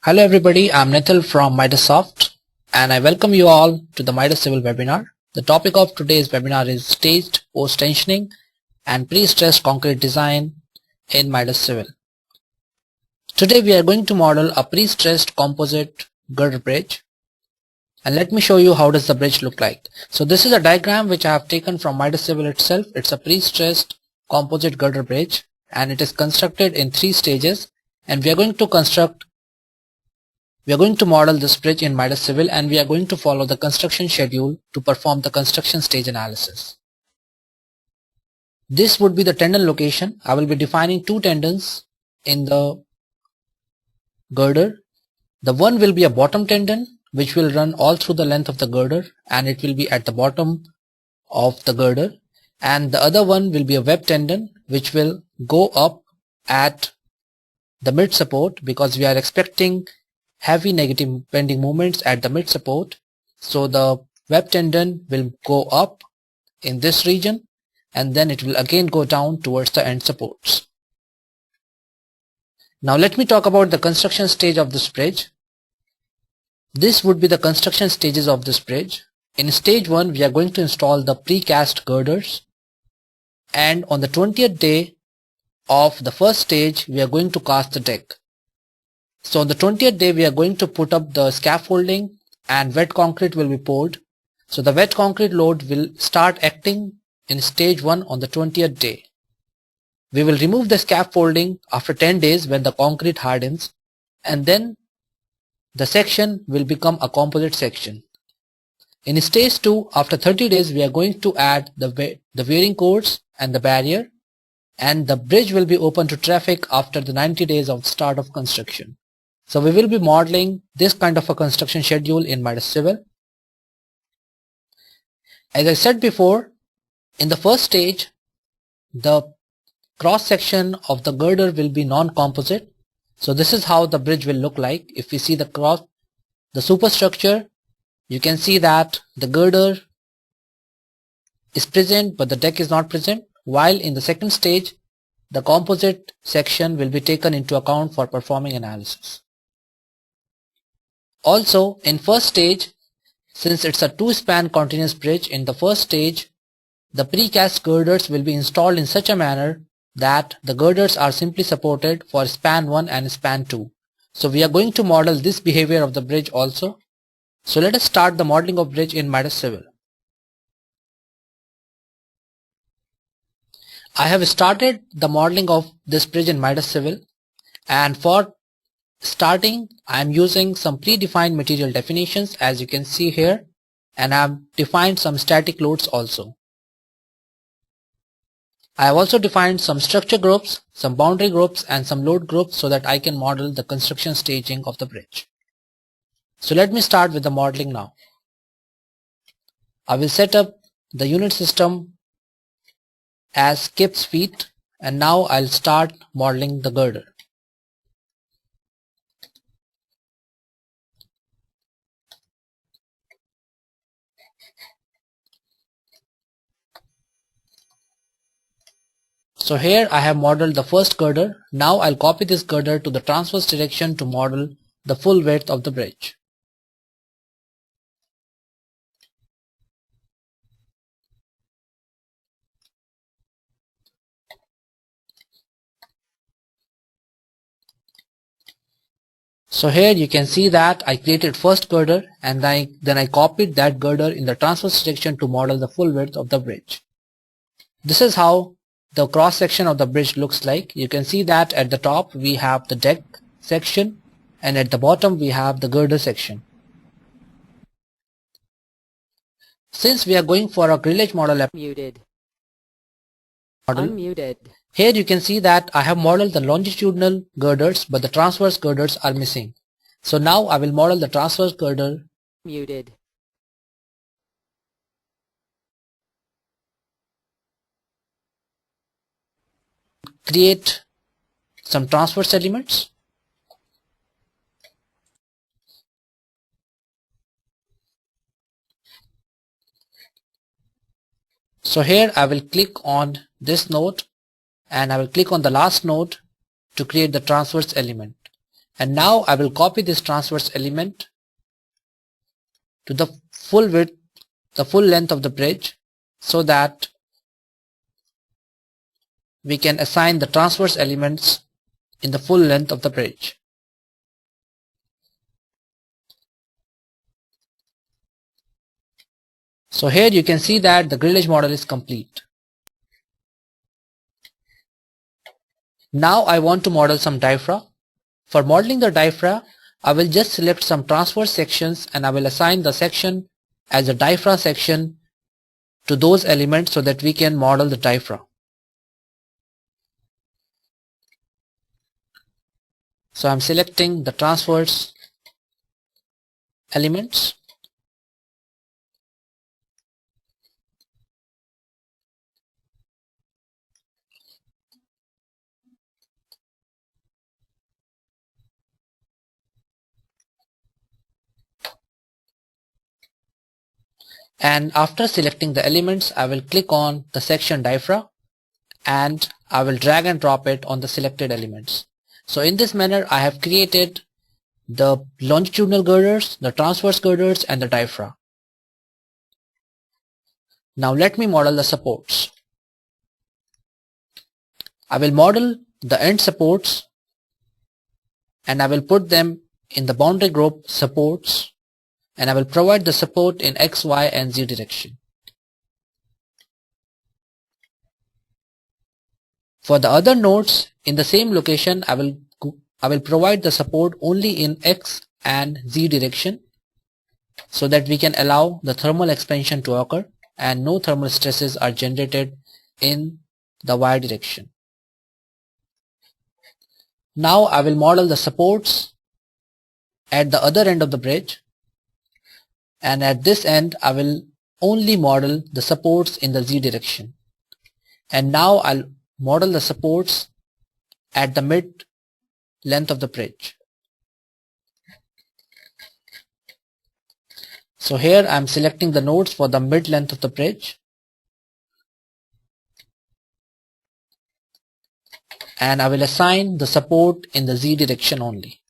Hello everybody, I'm Nithil from Microsoft and I welcome you all to the Midas Civil webinar. The topic of today's webinar is staged post-tensioning and pre-stressed concrete design in Midas Civil. Today we are going to model a pre-stressed composite girder bridge, and let me show you how does the bridge look like. So this is a diagram which I have taken from Midas Civil itself. It's a pre-stressed composite girder bridge and it is constructed in 3 stages, and we are going to model this bridge in Midas Civil, and we are going to follow the construction schedule to perform the construction stage analysis. This would be the tendon location. I will be defining 2 tendons in the girder. The one will be a bottom tendon which will run all through the length of the girder and it will be at the bottom of the girder, and the other one will be a web tendon which will go up at the mid support because we are expecting heavy negative bending moments at the mid support. So the web tendon will go up in this region and then it will again go down towards the end supports. Now let me talk about the construction stage of this bridge. This would be the construction stages of this bridge. In stage 1 we are going to install the precast girders, and on the 20th day of the first stage we are going to cast the deck. So on the 20th day we are going to put up the scaffolding and wet concrete will be poured. So the wet concrete load will start acting in stage 1 on the 20th day. We will remove the scaffolding after 10 days when the concrete hardens, and then the section will become a composite section. In stage 2, after 30 days we are going to add the wearing cords and the barrier, and the bridge will be open to traffic after the 90 days of start of construction. So we will be modeling this kind of a construction schedule in Midas Civil. As I said before, in the first stage the cross section of the girder will be non-composite. So this is how the bridge will look like. If we see the superstructure, you can see that the girder is present but the deck is not present, while in the second stage the composite section will be taken into account for performing analysis. Also in first stage, since it's a 2-span continuous bridge, in the first stage the precast girders will be installed in such a manner that the girders are simply supported for span 1 and span 2. So we are going to model this behavior of the bridge also. So let us start the modeling of bridge in Midas Civil. I have started the modeling of this bridge in Midas Civil, and for starting I am using some predefined material definitions as you can see here, and I have defined some static loads also. I have also defined some structure groups, some boundary groups and some load groups so that I can model the construction staging of the bridge. So let me start with the modeling now. I will set up the unit system as Kip's feet, and now I'll start modeling the girder. So here I have modeled the first girder. Now I'll copy this girder to the transverse direction to model the full width of the bridge. So here you can see that I created first girder and then I copied that girder in the transverse direction to model the full width of the bridge. This is how the cross section of the bridge looks like. You can see that at the top we have the deck section and at the bottom we have the girder section. Since we are going for a grillage model, Unmuted. Here you can see that I have modeled the longitudinal girders but the transverse girders are missing. So now I will model the transverse girder. Muted. Create some transverse elements. So here I will click on this node and I will click on the last node to create the transverse element. And now I will copy this transverse element to the full width, the full length of the bridge, so that we can assign the transverse elements in the full length of the bridge. So here you can see that the grillage model is complete. Now I want to model some diaphragm. For modeling the diaphragm, I will just select some transverse sections and I will assign the section as a diaphragm section to those elements so that we can model the diaphragm. So I'm selecting the transverse elements. And after selecting the elements, I will click on the section diaphragm and I will drag and drop it on the selected elements. So in this manner I have created the longitudinal girders, the transverse girders and the diaphragm. Now let me model the supports. I will model the end supports and I will put them in the boundary group supports, and I will provide the support in X, Y and Z direction. For the other nodes in the same location, I will provide the support only in X and Z direction so that we can allow the thermal expansion to occur and no thermal stresses are generated in the Y direction. Now I will model the supports at the other end of the bridge, and at this end I will only model the supports in the Z direction. And now I'll model the supports at the mid length of the bridge. So here I'm selecting the nodes for the mid length of the bridge, and I will assign the support in the Z direction only.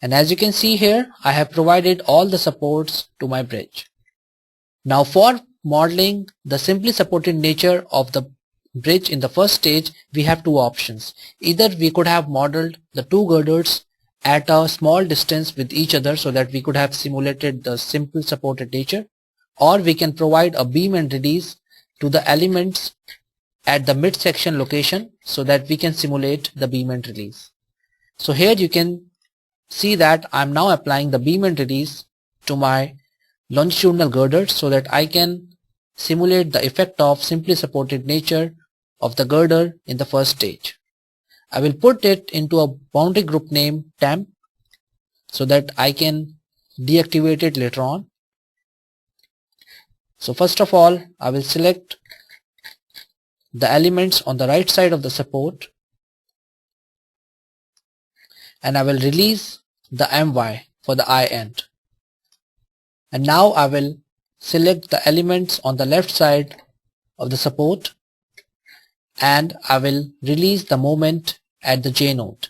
And as you can see here, I have provided all the supports to my bridge. Now for modeling the simply supported nature of the bridge in the first stage, we have two options. Either we could have modeled the two girders at a small distance with each other so that we could have simulated the simple supported nature, or we can provide a beam and release to the elements at the midsection location so that we can simulate the beam and release. So here you can see that I'm now applying the beam and release to my longitudinal girders so that I can simulate the effect of simply supported nature of the girder in the first stage. I will put it into a boundary group name temp so that I can deactivate it later on. So first of all, I will select the elements on the right side of the support and I will release the MY for the I end. And now I will select the elements on the left side of the support and I will release the moment at the J node.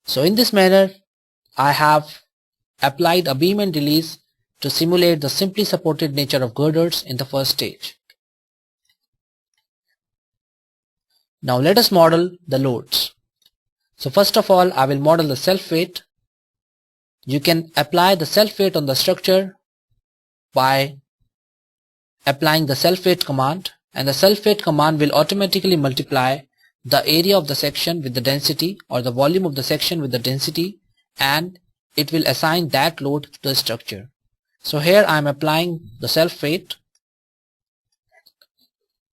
So in this manner I have applied a beam and release to simulate the simply supported nature of girders in the first stage. Now let us model the loads. So first of all, I will model the self-weight. You can apply the self-weight on the structure by applying the self-weight command, and the self-weight command will automatically multiply the area of the section with the density or the volume of the section with the density, and it will assign that load to the structure. So here I am applying the self-weight.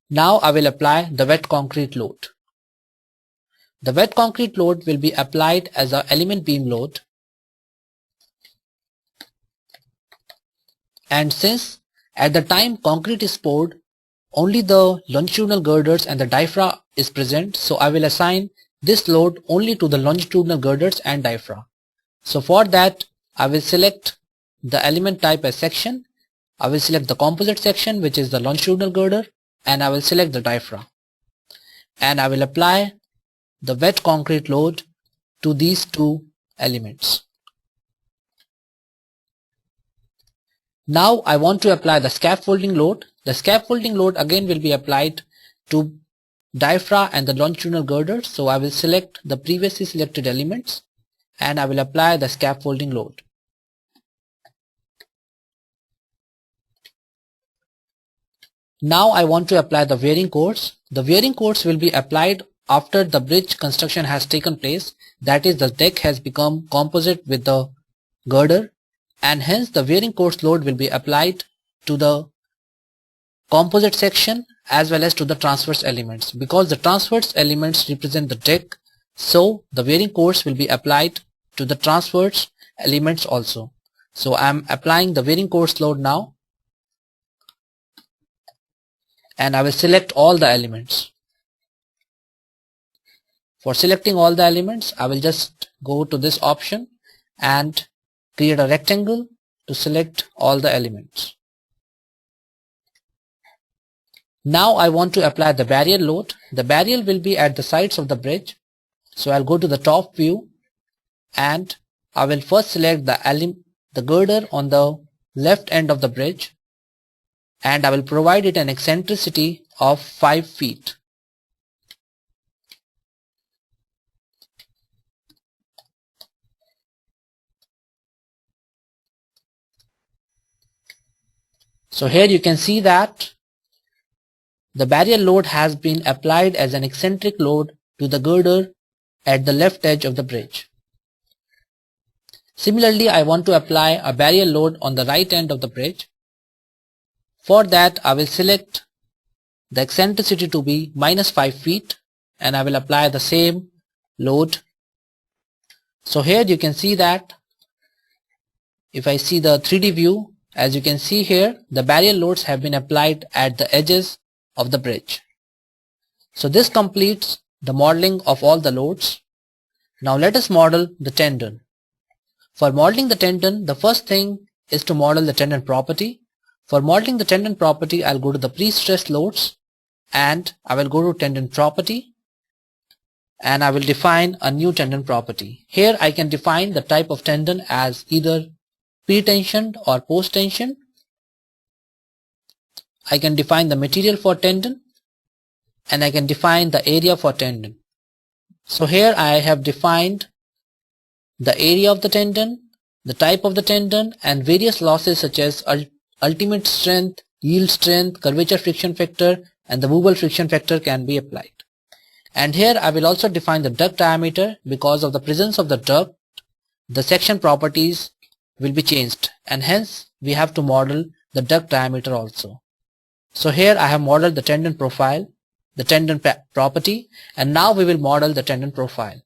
Now I will apply the wet concrete load. The wet concrete load will be applied as an element beam load, and since at the time concrete is poured only the longitudinal girders and the diaphragm is present, so I will assign this load only to the longitudinal girders and diaphragm. So for that I will select the element type as section, I will select the composite section which is the longitudinal girder, and I will select the diaphragm, and I will apply the wet concrete load to these two elements. Now I want to apply the scaffolding load. The scaffolding load again will be applied to diaphragm and the longitudinal girders. So I will select the previously selected elements and I will apply the scaffolding load. Now I want to apply the wearing course. The wearing course will be applied after the bridge construction has taken place, that is, the deck has become composite with the girder, and hence the wearing course load will be applied to the composite section as well as to the transverse elements. Because the transverse elements represent the deck, so the wearing course will be applied to the transverse elements also. So I am applying the wearing course load now, and I will select all the elements. For selecting all the elements, I will just go to this option and create a rectangle to select all the elements. Now I want to apply the barrier load. The barrier will be at the sides of the bridge. So I'll go to the top view and I will first select the girder on the left end of the bridge, and I will provide it an eccentricity of 5 feet. So here you can see that the barrier load has been applied as an eccentric load to the girder at the left edge of the bridge. Similarly, I want to apply a barrier load on the right end of the bridge. For that, I will select the eccentricity to be -5 feet and I will apply the same load. So here you can see that if I see the 3D view, as you can see here, the barrier loads have been applied at the edges of the bridge. So this completes the modeling of all the loads. Now let us model the tendon. For modeling the tendon, the first thing is to model the tendon property. For modeling the tendon property, I'll go to the pre-stressed loads and I will go to tendon property and I will define a new tendon property. Here I can define the type of tendon as either pre-tensioned or post-tension. I can define the material for tendon and I can define the area for tendon. So here I have defined the area of the tendon, the type of the tendon, and various losses such as ultimate strength, yield strength, curvature friction factor, and the movable friction factor can be applied. And here I will also define the duct diameter. Because of the presence of the duct, the section properties will be changed and hence we have to model the duct diameter also. So here I have modeled the tendon profile, the tendon property, and now we will model the tendon profile.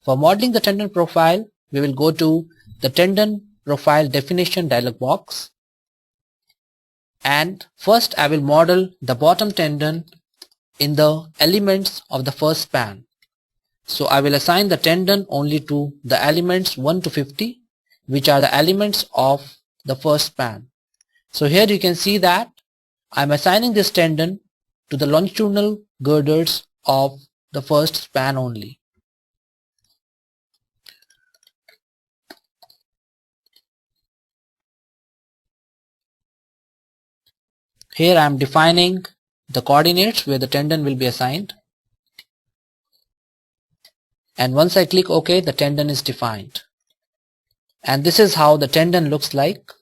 For modeling the tendon profile, we will go to the tendon profile definition dialog box, and first I will model the bottom tendon in the elements of the first span. So I will assign the tendon only to the elements 1 to 50, which are the elements of the first span. So here you can see that I am assigning this tendon to the longitudinal girders of the first span only. Here I am defining the coordinates where the tendon will be assigned, and once I click OK, the tendon is defined. And this is how the tendon looks like.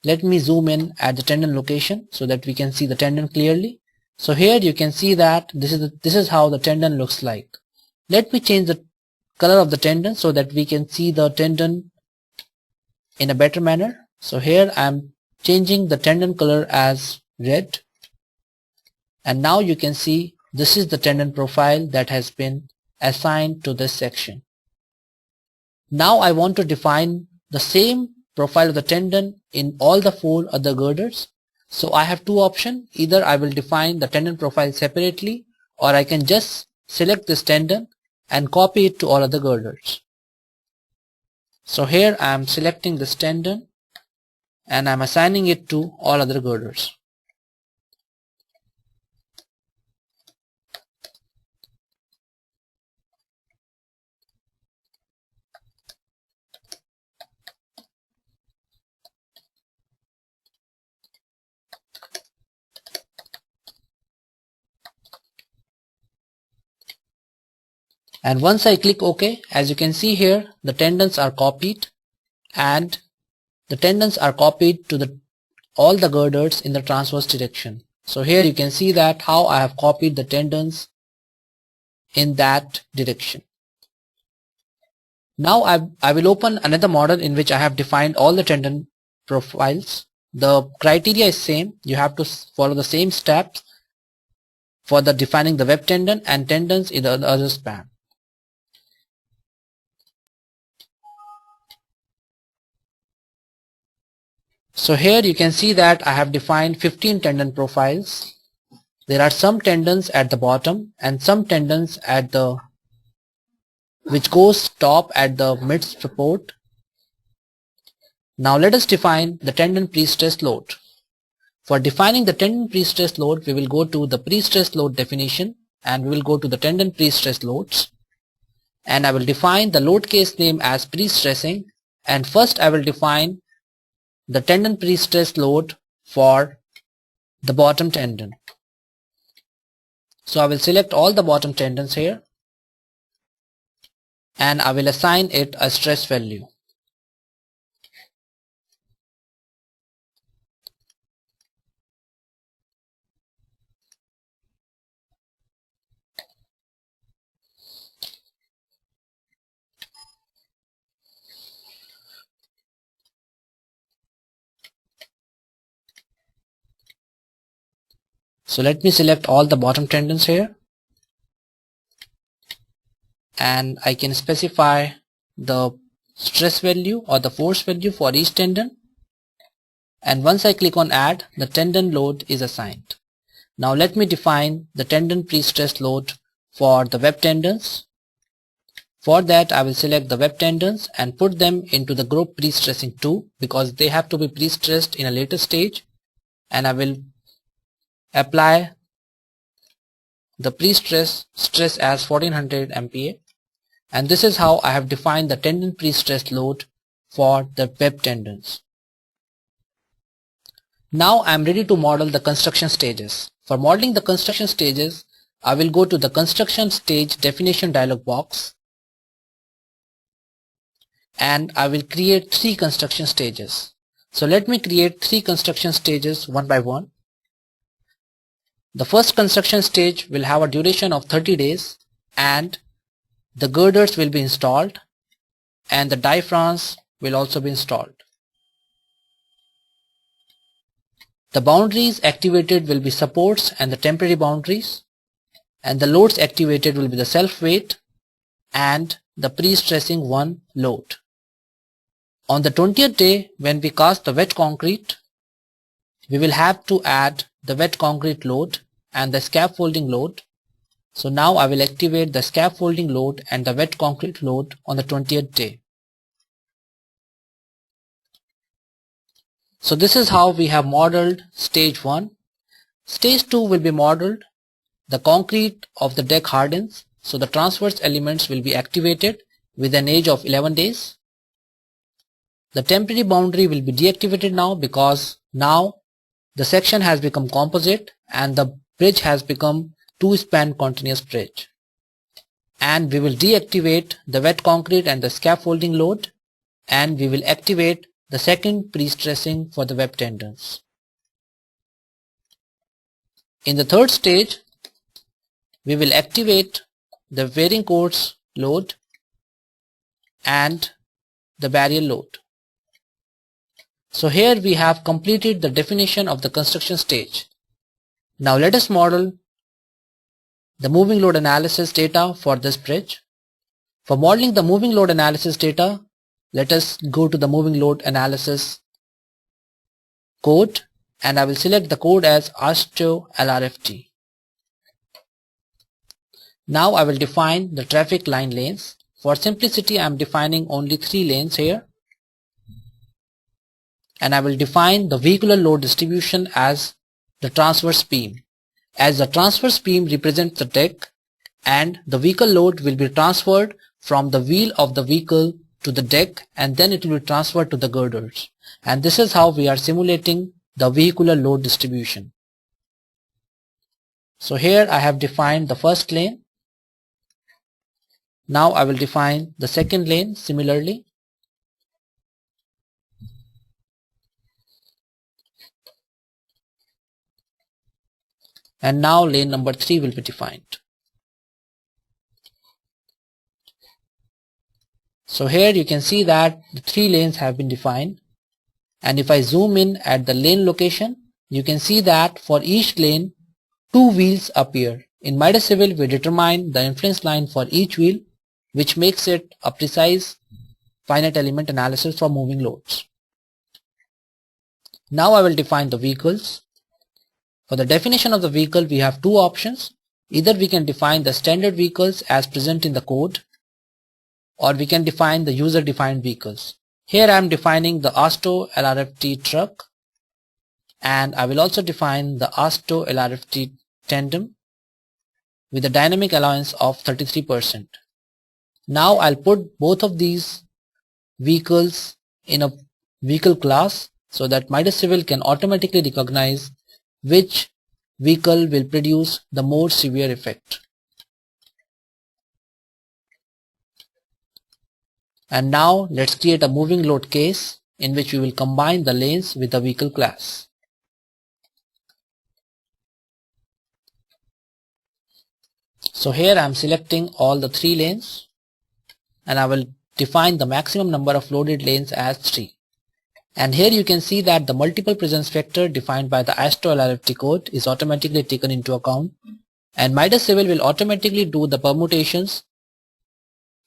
Let me zoom in at the tendon location so that we can see the tendon clearly. So here you can see that this is how the tendon looks like. Let me change the color of the tendon so that we can see the tendon in a better manner. So here I am changing the tendon color as red, and now you can see this is the tendon profile that has been assigned to this section. Now I want to define the same profile of the tendon in all the 4 other girders. So I have 2 options. Either I will define the tendon profile separately, or I can just select this tendon and copy it to all other girders. So here I am selecting this tendon and I am assigning it to all other girders. And once I click OK, as you can see here, the tendons are copied, and the tendons are copied to all the girders in the transverse direction. So here you can see that how I have copied the tendons in that direction. Now I will open another model in which I have defined all the tendon profiles. The criteria is same. You have to follow the same steps for the defining the web tendon and tendons in the other span. So here you can see that I have defined 15 tendon profiles. There are some tendons at the bottom and some tendons at the which goes top at the mid support. Now let us define the tendon pre-stress load. For defining the tendon pre-stress load, we will go to the pre-stress load definition and we will go to the tendon pre-stress loads, and I will define the load case name as pre-stressing, and first I will define the tendon pre-stress load for the bottom tendon. So I will select all the bottom tendons here and I will assign it a stress value. So let me select all the bottom tendons here, and I can specify the stress value or the force value for each tendon, and once I click on add, the tendon load is assigned. Now let me define the tendon pre-stress load for the web tendons. For that I will select the web tendons and put them into the group pre-stressing 2 because they have to be pre-stressed in a later stage, and I will apply the pre-stress stress as 1400 MPa, and this is how I have defined the tendon pre-stress load for the web tendons. Now I am ready to model the construction stages. For modeling the construction stages, I will go to the construction stage definition dialog box and I will create 3 construction stages. So let me create 3 construction stages one by one. The first construction stage will have a duration of 30 days and the girders will be installed and the diaphragms will also be installed. The boundaries activated will be supports and the temporary boundaries, and the loads activated will be the self weight and the pre-stressing 1 load. On the 20th day, when we cast the wet concrete, we will have to add the wet concrete load and the scaffolding load. So now I will activate the scaffolding load and the wet concrete load on the 20th day. So this is how we have modeled stage 1. Stage 2 will be modeled. The concrete of the deck hardens, so the transverse elements will be activated with an age of 11 days. The temporary boundary will be deactivated now because now the section has become composite and the bridge has become 2-span continuous bridge. And we will deactivate the wet concrete and the scaffolding load, and we will activate the second pre-stressing for the web tendons. In the third stage, we will activate the wearing course load and the barrier load. So here we have completed the definition of the construction stage. Now let us model the moving load analysis data for this bridge. For modeling the moving load analysis data, let us go to the moving load analysis code, and I will select the code as ASTO LRFT. Now I will define the traffic line lanes. For simplicity, I am defining only 3 lanes here, and I will define the vehicular load distribution as the transverse beam, as the transverse beam represents the deck and the vehicle load will be transferred from the wheel of the vehicle to the deck and then it will be transferred to the girders, and this is how we are simulating the vehicular load distribution. So here I have defined the first lane, Now I will define the second lane similarly. And now lane number 3 will be defined. So here you can see that the 3 lanes have been defined, and if I zoom in at the lane location, you can see that for each lane 2 wheels appear. In Midas Civil we determine the inference line for each wheel, which makes it a precise finite element analysis for moving loads. Now I will define the vehicles. For the definition of the vehicle we have two options. Either we can define the standard vehicles as present in the code, or we can define the user defined vehicles. Here I am defining the ASTO LRFT truck, and I will also define the ASTO LRFT tandem with a dynamic allowance of 33%. Now I'll put both of these vehicles in a vehicle class so that Midas Civil can automatically recognize which vehicle will produce the more severe effect. And now let's create a moving load case in which we will combine the lanes with the vehicle class. So here I am selecting all the 3 lanes, and I will define the maximum number of loaded lanes as 3. And here you can see that the multiple presence factor defined by the ASTO LRFT code is automatically taken into account, and Midas Civil will automatically do the permutations.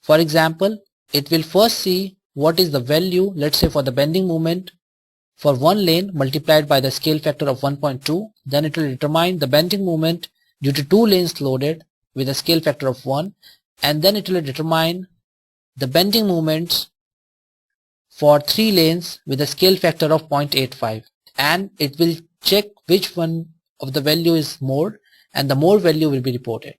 For example, it will first see what is the value, let's say for the bending moment for one lane multiplied by the scale factor of 1.2. Then it will determine the bending moment due to 2 lanes loaded with a scale factor of 1, and then it will determine the bending moments for 3 lanes with a scale factor of 0.85, and it will check which one of the value is more, and the more value will be reported.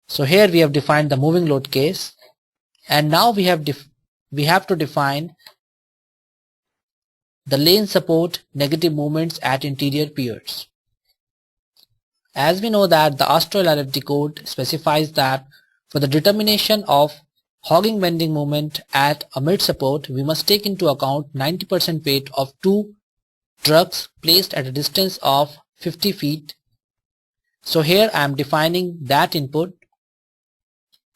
So here we have defined the moving load case, and now we have to define the lane support negative movements at interior piers. As we know that the ASTO LRFT code specifies that for the determination of hogging bending moment at a mid support, we must take into account 90% weight of 2 trucks placed at a distance of 50 feet. So here I am defining that input,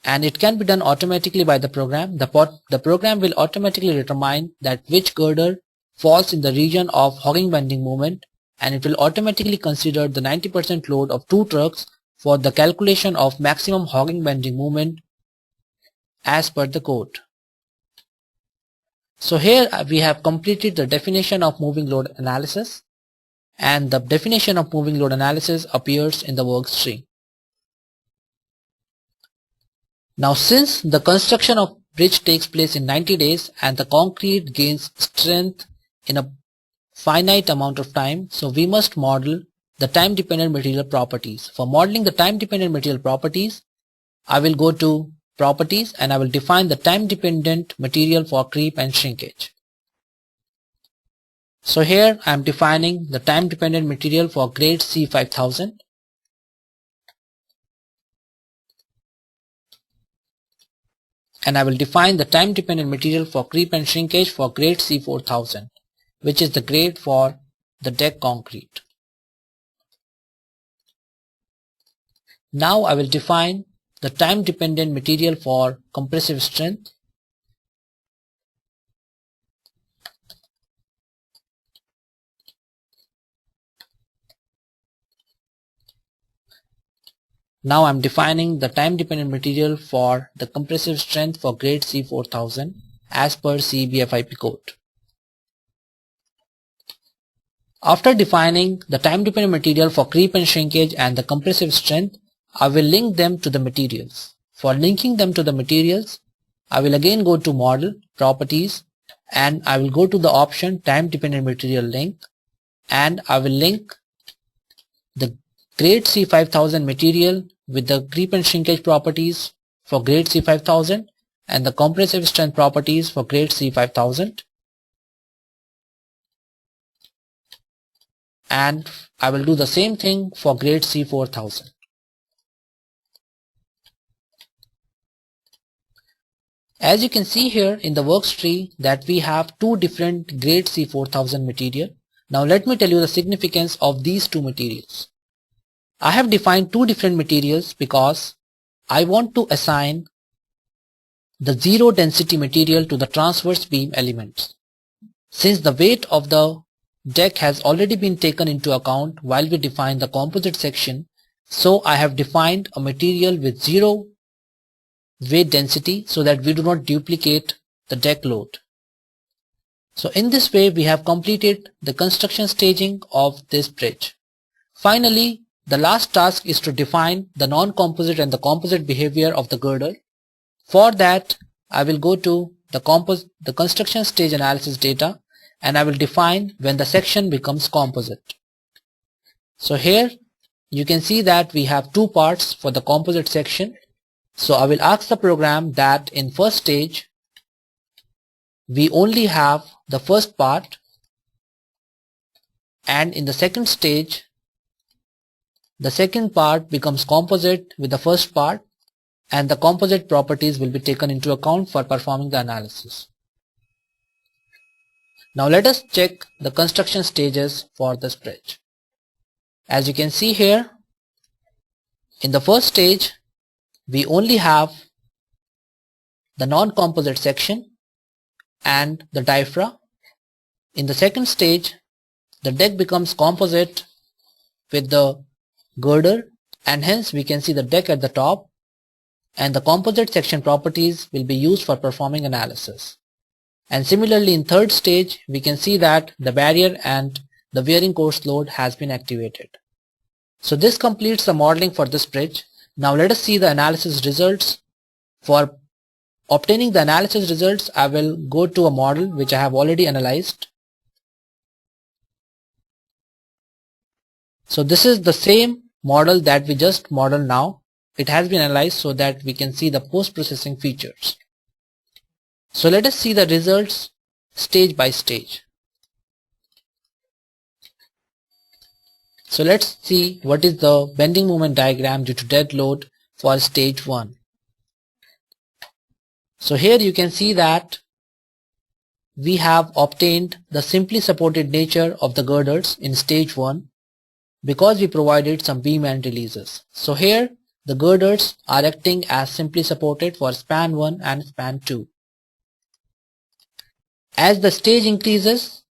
and it can be done automatically by the program. The program will automatically determine that which girder falls in the region of hogging bending moment, and it will automatically consider the 90% load of 2 trucks for the calculation of maximum hogging bending moment as per the code. So here we have completed the definition of moving load analysis, and the definition of moving load analysis appears in the works tree. Now since the construction of bridge takes place in 90 days and the concrete gains strength in a finite amount of time, so we must model the time dependent material properties. For modeling the time dependent material properties, I will go to properties and I will define the time dependent material for creep and shrinkage. So here I am defining the time dependent material for grade C5000, and I will define the time dependent material for creep and shrinkage for grade C4000, which is the grade for the deck concrete. Now I will define the time dependent material for compressive strength. Now I am defining the time dependent material for the compressive strength for grade C4000 as per CEBFIP code. After defining the time dependent material for creep and shrinkage and the compressive strength, I will link them to the materials. For linking them to the materials, I will again go to model, properties, and I will go to the option time dependent material link, and I will link the grade C5000 material with the creep and shrinkage properties for grade C5000 and the compressive strength properties for grade C5000, and I will do the same thing for grade C4000. As you can see here in the works tree that we have two different grade C4000 material. Now let me tell you the significance of these two materials. I have defined two different materials because I want to assign the zero density material to the transverse beam elements. Since the weight of the deck has already been taken into account while we define the composite section, so I have defined a material with zero weight density so that we do not duplicate the deck load. So in this way we have completed the construction staging of this bridge. Finally, the last task is to define the non-composite and the composite behavior of the girder. For that, I will go to the construction stage analysis data and I will define when the section becomes composite. So here you can see that we have two parts for the composite section. So I will ask the program that in first stage we only have the first part, and in the second stage the second part becomes composite with the first part, and the composite properties will be taken into account for performing the analysis. Now let us check the construction stages for this bridge. As you can see here, in the first stage we only have the non-composite section and the diaphragm. In the second stage the deck becomes composite with the girder, and hence we can see the deck at the top, and the composite section properties will be used for performing analysis. And similarly in third stage we can see that the barrier and the wearing course load has been activated. So this completes the modeling for this bridge. Now let us see the analysis results. For obtaining the analysis results, I will go to a model which I have already analyzed. So this is the same model that we just modeled now. It has been analyzed so that we can see the post-processing features. So let us see the results stage by stage. So let's see what is the bending moment diagram due to dead load for stage 1. So here you can see that we have obtained the simply supported nature of the girders in stage 1 because we provided some beam end releases. So here the girders are acting as simply supported for span 1 and span 2. As the stage increases,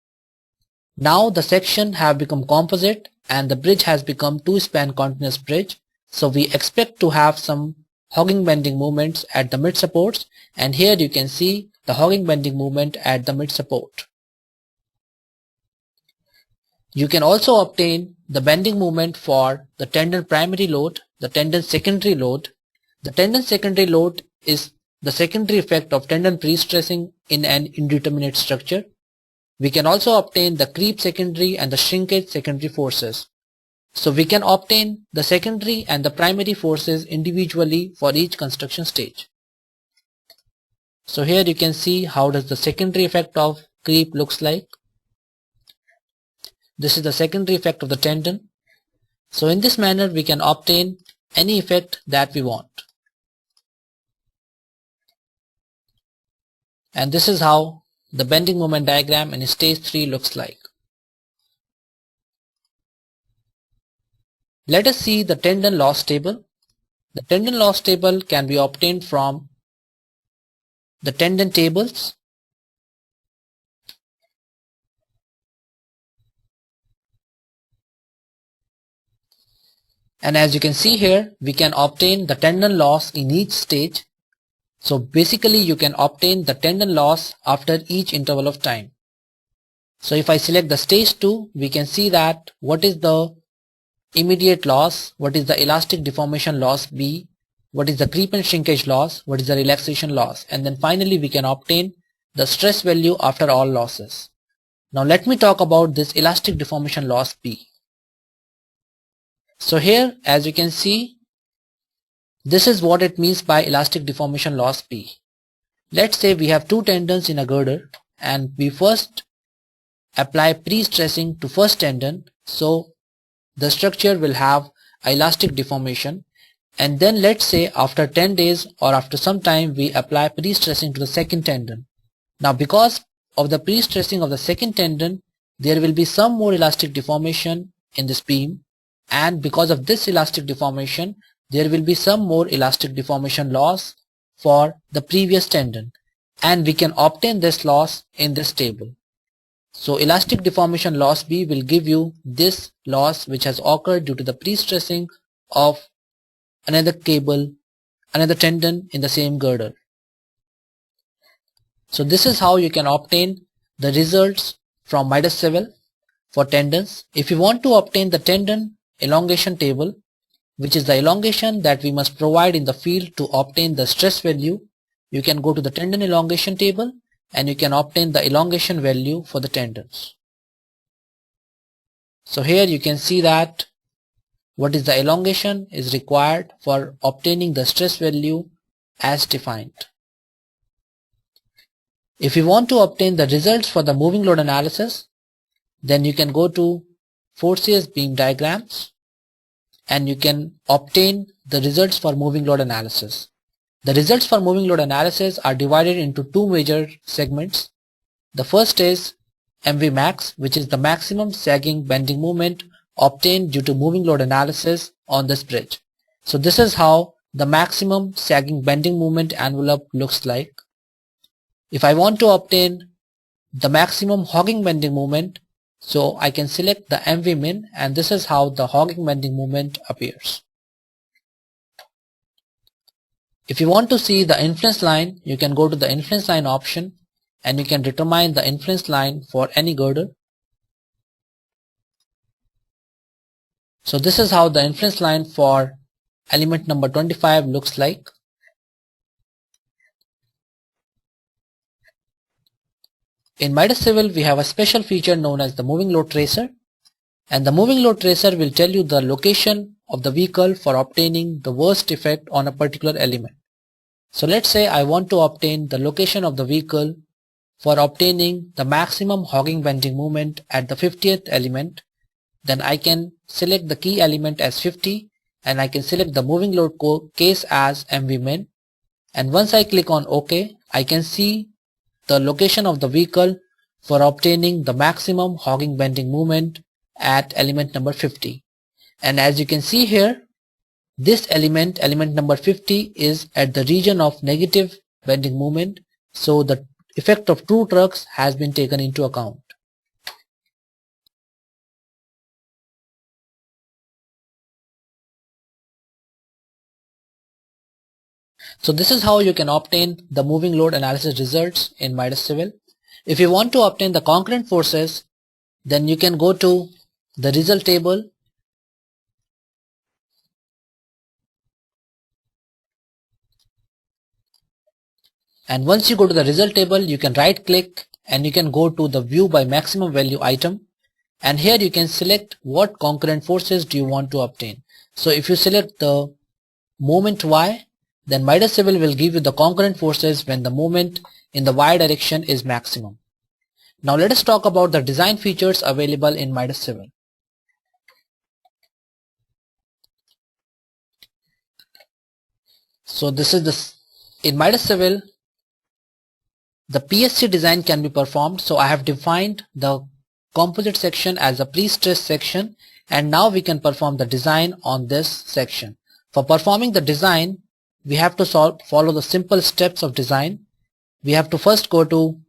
now the section have become composite and the bridge has become two-span continuous bridge. So we expect to have some hogging bending movements at the mid supports, and here you can see the hogging bending movement at the mid support. You can also obtain the bending moment for the tendon primary load, the tendon secondary load. The tendon secondary load is the secondary effect of tendon pre-stressing in an indeterminate structure. We can also obtain the creep secondary and the shrinkage secondary forces. So we can obtain the secondary and the primary forces individually for each construction stage. So here you can see how does the secondary effect of creep looks like. This is the secondary effect of the tendon. So in this manner we can obtain any effect that we want. And this is how the bending moment diagram in stage 3 looks like. Let us see the tendon loss table. The tendon loss table can be obtained from the tendon tables. And as you can see here, we can obtain the tendon loss in each stage. So basically you can obtain the tendon loss after each interval of time. So if I select the stage 2, we can see that what is the immediate loss, what is the elastic deformation loss B, what is the creep and shrinkage loss, what is the relaxation loss, and then finally we can obtain the stress value after all losses. Now let me talk about this elastic deformation loss B. So here as you can see, this is what it means by elastic deformation loss B. Let's say we have two tendons in a girder and we first apply pre-stressing to first tendon, so the structure will have elastic deformation, and then let's say after 10 days or after some time we apply pre-stressing to the second tendon. Now because of the pre-stressing of the second tendon, there will be some more elastic deformation in this beam, and because of this elastic deformation there will be some more elastic deformation loss for the previous tendon, and we can obtain this loss in this table. So elastic deformation loss B will give you this loss which has occurred due to the pre-stressing of another tendon in the same girder. So this is how you can obtain the results from Midas Civil for tendons. If you want to obtain the tendon elongation table, which is the elongation that we must provide in the field to obtain the stress value, you can go to the tendon elongation table and you can obtain the elongation value for the tendons. So here you can see that what is the elongation is required for obtaining the stress value as defined. If you want to obtain the results for the moving load analysis, then you can go to Forcius beam diagrams and you can obtain the results for moving load analysis. The results for moving load analysis are divided into two major segments. The first is MV max, which is the maximum sagging bending moment obtained due to moving load analysis on this bridge. So this is how the maximum sagging bending moment envelope looks like. If I want to obtain the maximum hogging bending moment, so I can select the MV min, and this is how the hogging bending moment appears. If you want to see the influence line, you can go to the influence line option and you can determine the influence line for any girder. So this is how the influence line for element number 25 looks like. In Midas Civil we have a special feature known as the moving load tracer, and the moving load tracer will tell you the location of the vehicle for obtaining the worst effect on a particular element. So let's say I want to obtain the location of the vehicle for obtaining the maximum hogging bending moment at the 50th element. Then I can select the key element as 50 and I can select the moving load case as MV min, and once I click on OK, I can see the location of the vehicle for obtaining the maximum hogging bending moment at element number 50. And as you can see here, this element number 50 is at the region of negative bending moment, so the effect of two trucks has been taken into account. So this is how you can obtain the moving load analysis results in Midas Civil. If you want to obtain the concurrent forces, then you can go to the result table and once you go to the result table, you can right click and you can go to the view by maximum value item, and here you can select what concurrent forces do you want to obtain. So if you select the moment Y, then Midas Civil will give you the concurrent forces when the moment in the Y direction is maximum. Now let us talk about the design features available in Midas Civil. So this is in Midas Civil, the PSC design can be performed. So I have defined the composite section as a pre-stressed section, and now we can perform the design on this section. For performing the design, we have to follow the simple steps of design. We have to first go to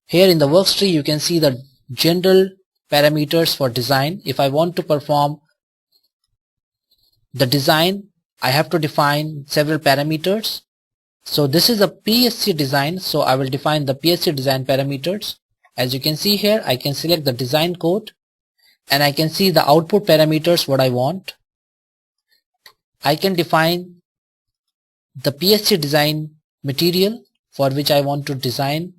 here in the works tree, you can see the general parameters for design. If I want to perform the design, I have to define several parameters. So this is a PSC design, so I will define the PSC design parameters. As you can see here, I can select the design code and I can see the output parameters what I want. I can define the PSC design material for which I want to design.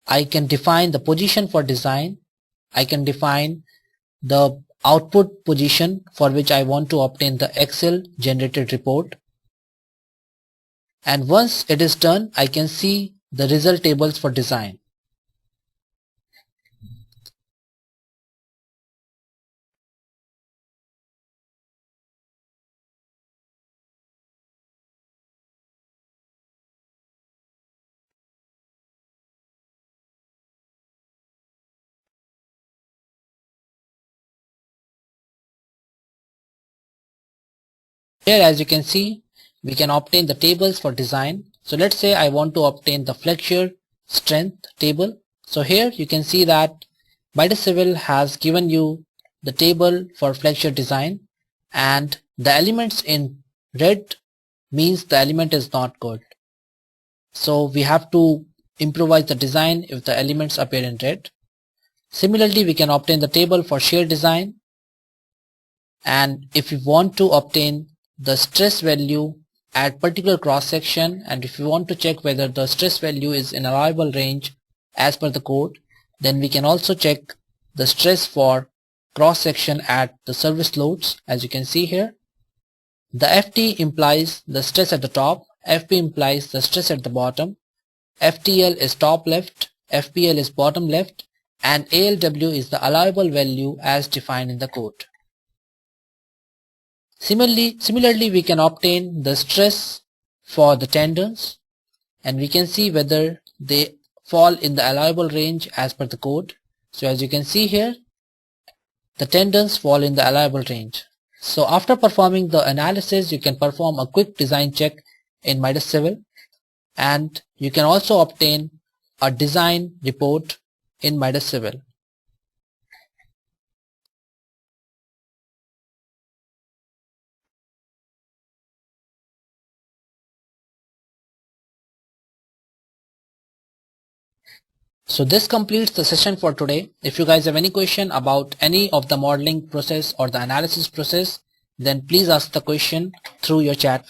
I can define the position for design. I can define the output position for which I want to obtain the Excel generated report. And once it is done, I can see the result tables for design. Here, as you can see, we can obtain the tables for design. So let's say I want to obtain the flexure strength table. So here you can see that Midas Civil has given you the table for flexure design, and the elements in red means the element is not good. So we have to improvise the design if the elements appear in red. Similarly, we can obtain the table for shear design, and if we want to obtain the stress value at particular cross section, and if we want to check whether the stress value is in allowable range as per the code, then we can also check the stress for cross section at the service loads. As you can see here, the FT implies the stress at the top, FP implies the stress at the bottom, FTL is top left, FPL is bottom left, and ALW is the allowable value as defined in the code. Similarly, we can obtain the stress for the tendons, and we can see whether they fall in the allowable range as per the code. So as you can see here, the tendons fall in the allowable range. So after performing the analysis, you can perform a quick design check in Midas Civil, and you can also obtain a design report in Midas Civil. So this completes the session for today. If you guys have any question about any of the modeling process or the analysis process, then please ask the question through your chat.